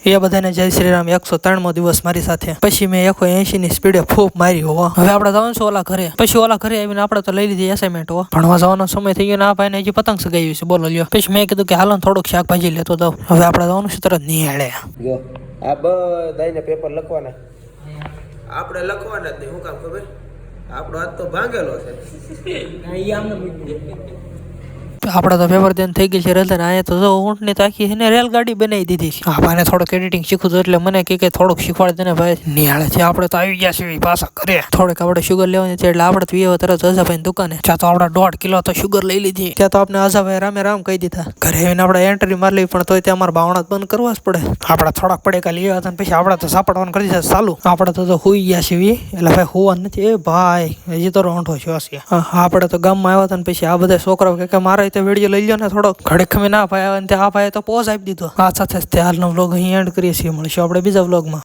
એ બધાને જય શ્રી રામ. 103મો દિવસ મારી સાથે. પછી મેં 180 ની સ્પીડે ફૂપ મારી હો. હવે આપણે જવાનું છે ઓલા ઘરે. પછી ઓલા ઘરે આવીને આપણે તો લઈ લીધી એસાઇનમેન્ટ હો. ભણવા જવાનો સમય થઈ ગયો ને આ ભાઈને હજી પતંગ સગાવી છે. બોલો લ્યો. પછી મેં કીધું કે હાલો થોડુંક શાકભાજી લેતો જાવ. હવે આપણે જવાનું છે તરત નિહાળે. જો આ બધાને પેપર લખવાના. આપણે લખવાના જ નહીં. શું કામ ખબર? આપણો હાથ તો ભાંગેલો છે. આપણે તો પેપર દેન થઈ ગઈ છે રેલવે. અહીંયા તો જો ઊંટની તાકી છે ને રેલગાડી બનાવી દીધી છે. આને થોડુંક એડિટિંગ શીખવું હતું એટલે મને કે થોડુંક શીખવાડી દે ને ભાઈ. નિહાળે છે. આપણે તો આવી ગયા છીએ પાછા ઘરે. થોડીક આપણે શુગર લેવાની છે એટલે આપણે તો તરત અજાભાઈ દુકાને. ત્યાં તો આપણે 1.5 કિલો તો શુગર લઈ લીધી. ત્યાં તો આપણે અજાભાઈ રામે રામ કહી દીધા. ઘરે આવીને આપણે એન્ટ્રી મારી લેવી પણ તોય ત્યાં અમારા બાવણા બંધ કરવા જ પડે. આપણે થોડાક પડેકા લઈ આવ્યા હતા પછી આપણે તો સાપડવાનું કરી દીધા ચાલુ. આપણે તો હુઈ ગયા છીએ એટલે ભાઈ હોવા નથી. એ ભાઈ હજી તો રોંઢો છે. આપણે તો ગામમાં આવ્યા હતા ને પછી આ બધા છોકરાઓ કે મારે વિડીયો લઈ લો ને થોડો ઘડીક ખમી ના ભાઈ આવે ને આ ભાઈ તો પોઝ આપી દીધો. આ સાથે હાલનો વ્લોગ અહીં એન્ડ કરીએ છીએ. મળીશું આપણે બીજા વ્લોગમાં.